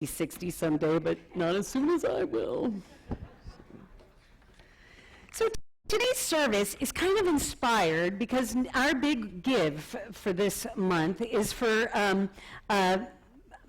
60 someday, but not as soon as I will. So today's service is kind of inspired because our big give for this month is for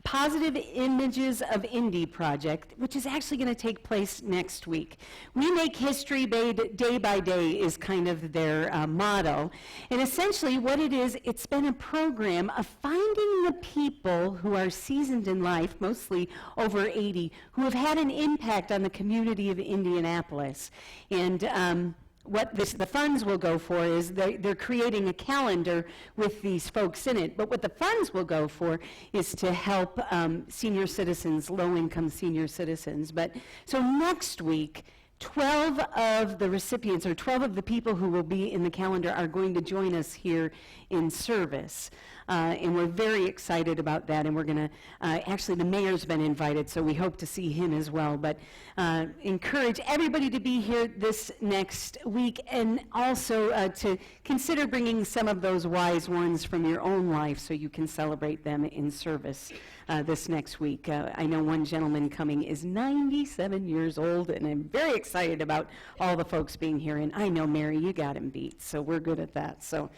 Positive Images of Indy project, which is actually going to take place next week. We make history day by day is kind of their motto. And essentially what it is, it's been a program of finding the people who are seasoned in life, mostly over 80, who have had an impact on the community of Indianapolis. And what the funds will go for is they're creating a calendar with these folks in it. But what the funds will go for is to help senior citizens, low-income senior citizens. But so next week, 12 of the recipients, or 12 of the people who will be in the calendar are going to join us here in service. And we're very excited about that, and we're going to, actually the mayor's been invited, so we hope to see him as well, but encourage everybody to be here this next week, and also to consider bringing some of those wise ones from your own life so you can celebrate them in service this next week. I know one gentleman coming is 97 years old, and I'm very excited about all the folks being here, and I know, Mary, you got him beat, so we're good at that. So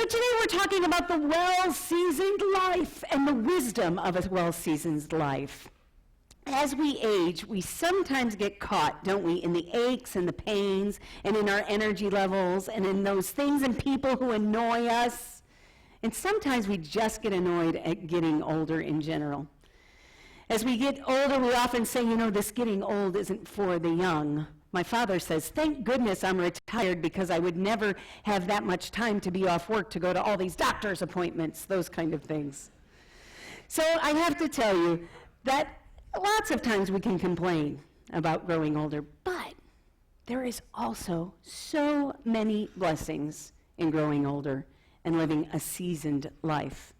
today we're talking about the well-seasoned life and the wisdom of a well-seasoned life. As we age, we sometimes get caught, don't we, in the aches and the pains and in our energy levels and in those things and people who annoy us. And sometimes we just get annoyed at getting older in general. As we get older, we often say, you know, this getting old isn't for the young. My father says, thank goodness I'm retired because I would never have that much time to be off work to go to all these doctor's appointments, those kind of things. So I have to tell you that lots of times we can complain about growing older, but there is also so many blessings in growing older and living a seasoned life.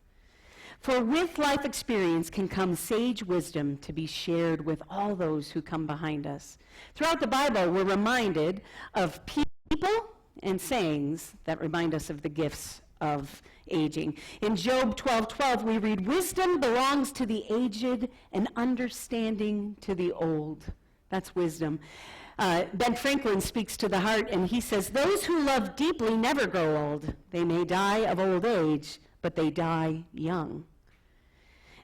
For with life experience can come sage wisdom to be shared with all those who come behind us. Throughout the Bible, we're reminded of people and sayings that remind us of the gifts of aging. In Job 12:12, we read, wisdom belongs to the aged and understanding to the old. That's wisdom. Ben Franklin speaks to the heart, and he says, those who love deeply never grow old. They may die of old age, but they die young.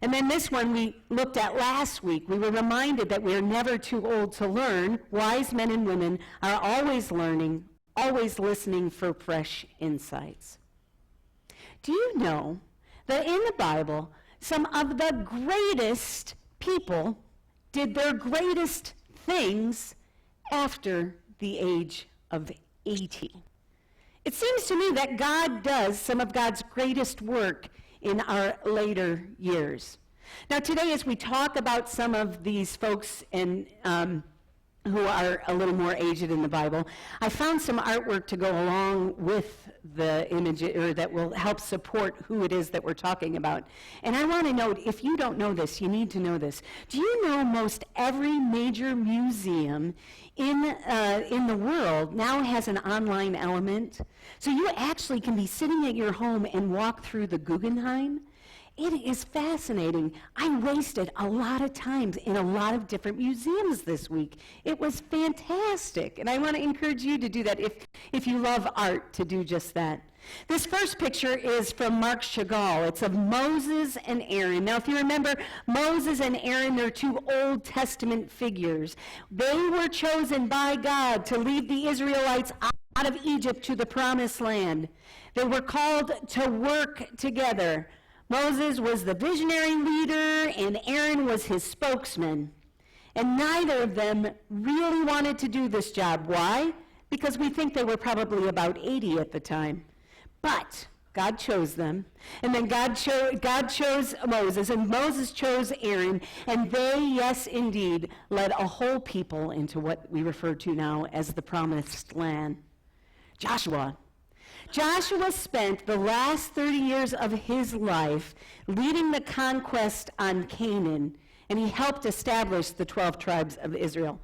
And then this one we looked at last week. We were reminded that we are never too old to learn. Wise men and women are always learning, always listening for fresh insights. Do you know that in the Bible, some of the greatest people did their greatest things after the age of 80? It seems to me that God does some of God's greatest work in our later years. Now today, as we talk about some of these folks and who are a little more aged in the Bible, I found some artwork to go along with the image, or that will help support who it is that we're talking about. And I want to note, if you don't know this, you need to know this. Do you know most every major museum in the world now has an online element? So you actually can be sitting at your home and walk through the Guggenheim. It is fascinating. I wasted a lot of time in a lot of different museums this week. It was fantastic, and I want to encourage you to do that if you love art, to do just that. This first picture is from Marc Chagall. It's of Moses and Aaron. Now, if you remember, Moses and Aaron, they're two Old Testament figures. They were chosen by God to lead the Israelites out of Egypt to the Promised Land. They were called to work together. Moses was the visionary leader, and Aaron was his spokesman. And neither of them really wanted to do this job. Why? Because we think they were probably about 80 at the time. But God chose them, and then God chose Moses, and Moses chose Aaron, and they, yes, indeed, led a whole people into what we refer to now as the Promised Land. Joshua spent the last 30 years of his life leading the conquest on Canaan, and he helped establish the 12 tribes of Israel.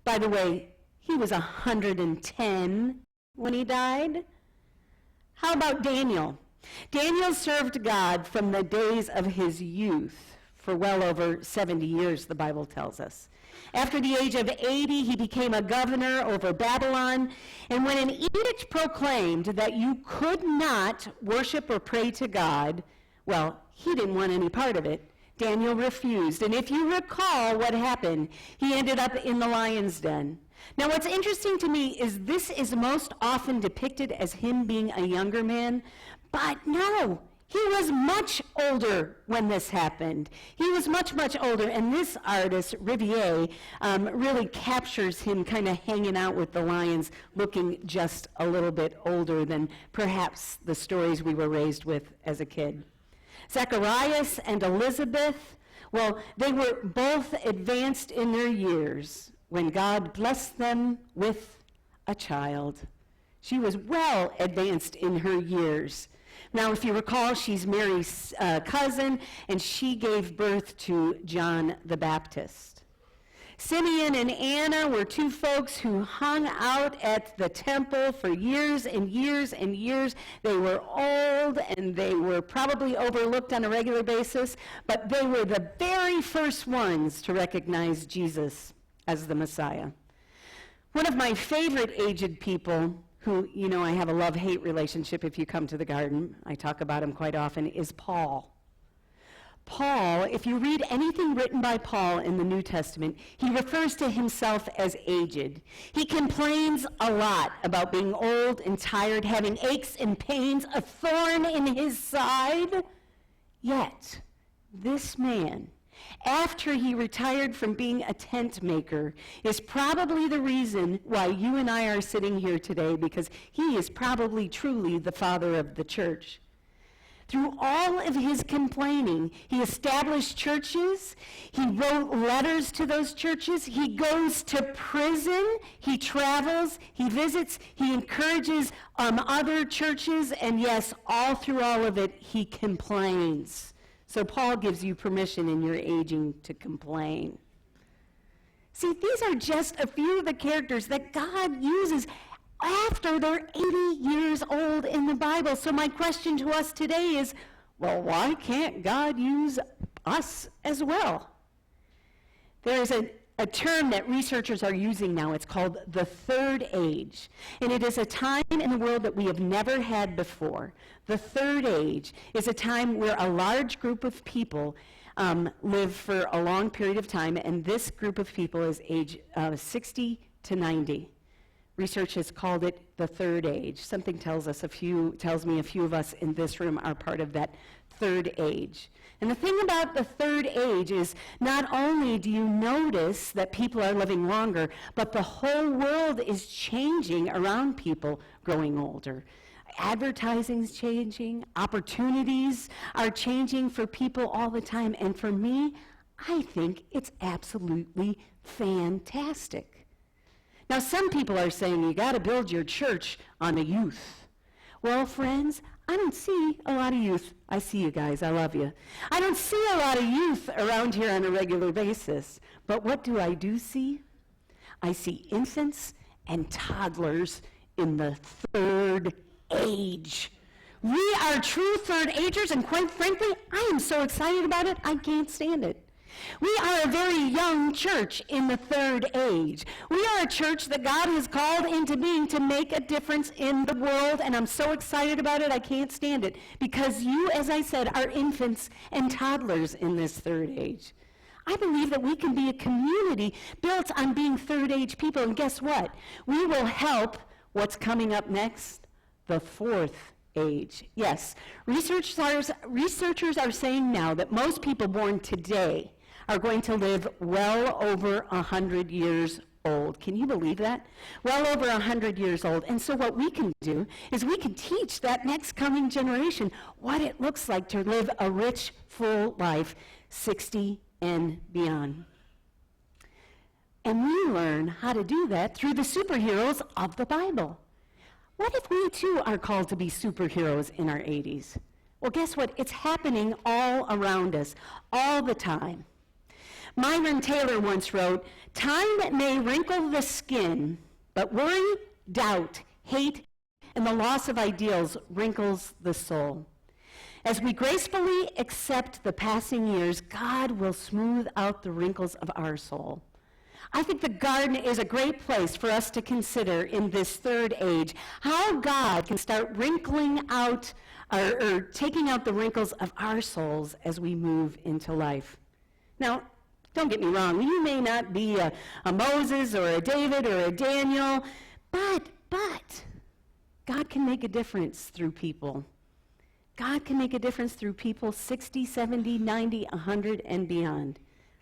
By the way, he was 110 when he died. How about Daniel? Daniel served God from the days of his youth. for well over 70 years, the Bible tells us. After the age of 80, he became a governor over Babylon, and when an edict proclaimed that you could not worship or pray to God, well, he didn't want any part of it. Daniel refused, and if you recall what happened, he ended up in the lion's den. Now, what's interesting to me is this is most often depicted as him being a younger man, but no, he was much older when this happened. He was much, much older, and this artist, Riviere, really captures him kind of hanging out with the lions, looking just a little bit older than perhaps the stories we were raised with as a kid. Zacharias and Elizabeth, well, they were both advanced in their years when God blessed them with a child. She was well advanced in her years. Now, if you recall, she's Mary's cousin, and she gave birth to John the Baptist. Simeon and Anna were two folks who hung out at the temple for years and years and years. They were old, and they were probably overlooked on a regular basis, but they were the very first ones to recognize Jesus as the Messiah. One of my favorite aged people who, you know, I have a love-hate relationship if you come to the garden, I talk about him quite often, is Paul. Paul, if you read anything written by Paul in the New Testament, he refers to himself as aged. He complains a lot about being old and tired, having aches and pains, a thorn in his side. Yet, this man, after he retired from being a tent maker, is probably the reason why you and I are sitting here today, because he is probably truly the father of the church. Through all of his complaining, he established churches, he wrote letters to those churches, he goes to prison, he travels, he visits, he encourages other churches, and yes, all through all of it, he complains. So Paul gives you permission in your aging to complain. See, these are just a few of the characters that God uses after they're 80 years old in the Bible. So my question to us today is, well, why can't God use us as well? There is a term that researchers are using now. It's called the third age. And it is a time in the world that we have never had before. The third age is a time where a large group of people live for a long period of time, and this group of people is age 60 to 90. Research has called it the third age. Something tells me a few of us in this room are part of that third age. And the thing about the third age is not only do you notice that people are living longer, but the whole world is changing around people growing older. Advertising's changing, opportunities are changing for people all the time, and for me, I think it's absolutely fantastic. Now, some people are saying you got to build your church on the youth. Well, friends, I don't see a lot of youth. I see you guys. I love you. I don't see a lot of youth around here on a regular basis. But what do see? I see infants and toddlers in the third age. We are true third agers, and quite frankly, I am so excited about it, I can't stand it. We are a very young church in the third age. We are a church that God has called into being to make a difference in the world, and I'm so excited about it, I can't stand it, because you, as I said, are infants and toddlers in this third age. I believe that we can be a community built on being third age people, and guess what? We will help what's coming up next, the fourth age. Yes, researchers are saying now that most people born today are going to live well over 100 years old. Can you believe that? Well over 100 years old. And so what we can do is we can teach that next coming generation what it looks like to live a rich, full life, 60 and beyond. And we learn how to do that through the superheroes of the Bible. What if we too are called to be superheroes in our 80s? Well, guess what? It's happening all around us, all the time. Myron Taylor once wrote, "Time may wrinkle the skin, but worry, doubt, hate, and the loss of ideals wrinkles the soul." As we gracefully accept the passing years, God will smooth out the wrinkles of our soul. I think the garden is a great place for us to consider in this third age how God can start wrinkling out or taking out the wrinkles of our souls as we move into life. Now, don't get me wrong, you may not be a Moses or a David or a Daniel, but God can make a difference through people. God can make a difference through people 60, 70, 90, 100, and beyond,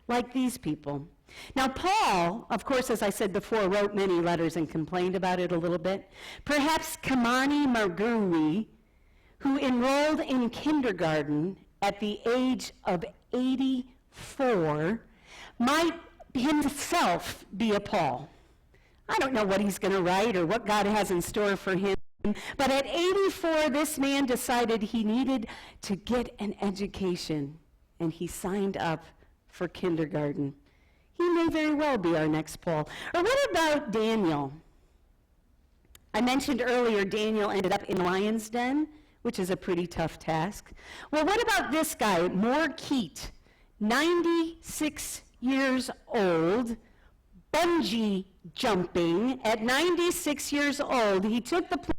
like these people. Now, Paul, of course, as I said before, wrote many letters and complained about it a little bit. Perhaps Kamani Marguri, who enrolled in kindergarten at the age of 84, might himself be a Paul. I don't know what he's going to write or what God has in store for him, but at 84, this man decided he needed to get an education, and he signed up for kindergarten. He may very well be our next Paul. Or what about Daniel? I mentioned earlier Daniel ended up in the lion's den, which is a pretty tough task. Well, what about this guy, Morkeet, 96 years old, bungee jumping at 96 years old. He took the plunge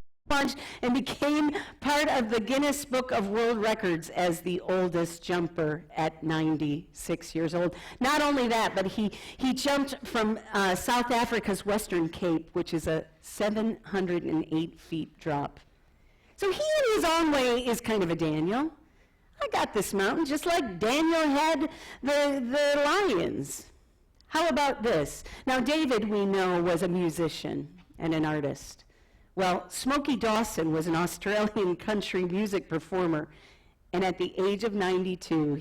and became part of the Guinness Book of World Records as the oldest jumper at 96 years old. Not only that, but he jumped from South Africa's Western Cape, which is a 708 feet drop. So he in his own way is kind of a Daniel. I got this mountain just like Daniel had the lions. How about this? Now, David, we know, was a musician and an artist. Well, Smokey Dawson was an Australian country music performer, and at the age of 92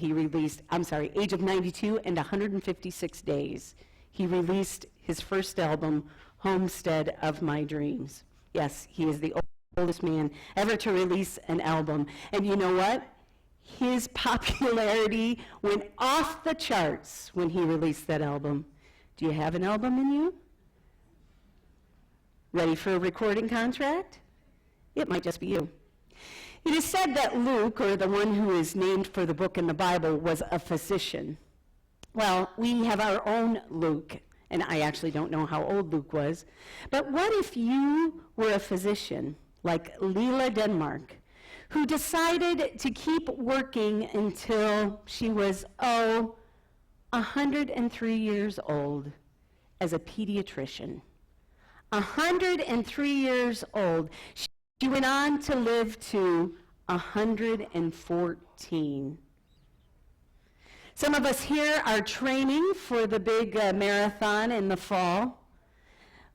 and 156 days, he released his first album, Homestead of My Dreams. Yes, he is the oldest man ever to release an album. And you know what? His popularity went off the charts when he released that album. Do you have an album in you? Ready for a recording contract? It might just be you. It is said that Luke, or the one who is named for the book in the Bible, was a physician. Well, we have our own Luke, and I actually don't know how old Luke was. But what if you were a physician, like Leela Denmark, who decided to keep working until she was, 103 years old as a pediatrician. 103 years old. She went on to live to 114. Some of us here are training for the big marathon in the fall.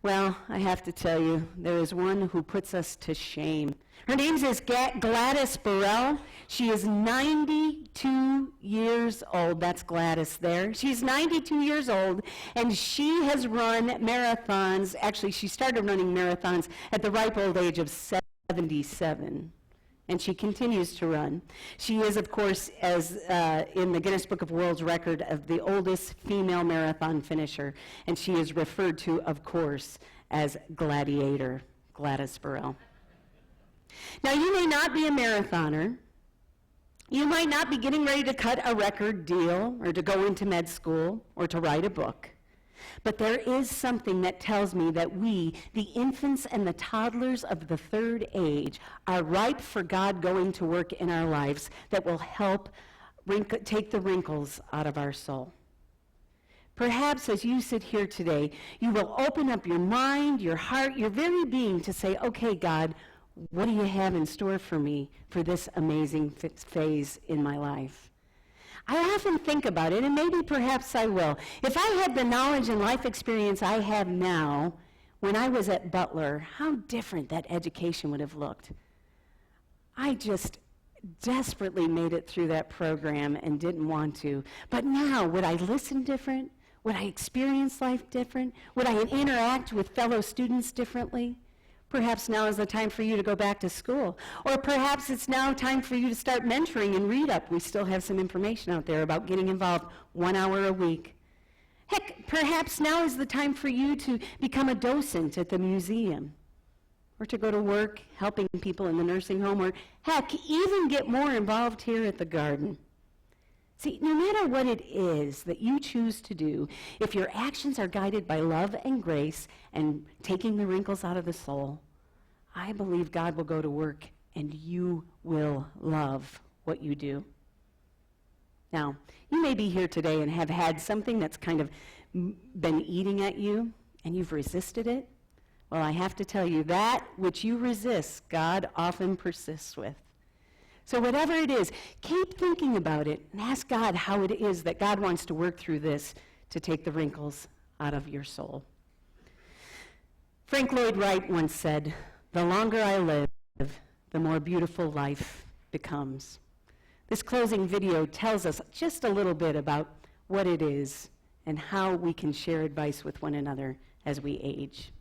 Well, I have to tell you, there is one who puts us to shame. Her name is Gladys Burrell. She is 92 years old. That's Gladys there. She's 92 years old, and she has run marathons. Actually, she started running marathons at the ripe old age of 77, and she continues to run. She is, of course, as in the Guinness Book of World Record, of the oldest female marathon finisher, and she is referred to, of course, as Gladiator, Gladys Burrell. Now, you may not be a marathoner. You might not be getting ready to cut a record deal or to go into med school or to write a book. But there is something that tells me that we, the infants and the toddlers of the third age, are ripe for God going to work in our lives that will help take the wrinkles out of our soul. Perhaps as you sit here today, you will open up your mind, your heart, your very being to say, okay, God, what do you have in store for me for this amazing phase in my life? I often think about it, and maybe perhaps I will. If I had the knowledge and life experience I have now when I was at Butler, how different that education would have looked. I just desperately made it through that program and didn't want to. But now, would I listen different? Would I experience life different? Would I interact with fellow students differently? Perhaps now is the time for you to go back to school. Or perhaps it's now time for you to start mentoring and read up. We still have some information out there about getting involved 1 hour a week. Heck, perhaps now is the time for you to become a docent at the museum or to go to work helping people in the nursing home, or heck, even get more involved here at the garden. See, no matter what it is that you choose to do, if your actions are guided by love and grace and taking the wrinkles out of the soul, I believe God will go to work and you will love what you do. Now, you may be here today and have had something that's kind of been eating at you, and you've resisted it. Well, I have to tell you, that which you resist, God often persists with. So whatever it is, keep thinking about it and ask God how it is that God wants to work through this to take the wrinkles out of your soul. Frank Lloyd Wright once said, "The longer I live, the more beautiful life becomes." This closing video tells us just a little bit about what it is and how we can share advice with one another as we age.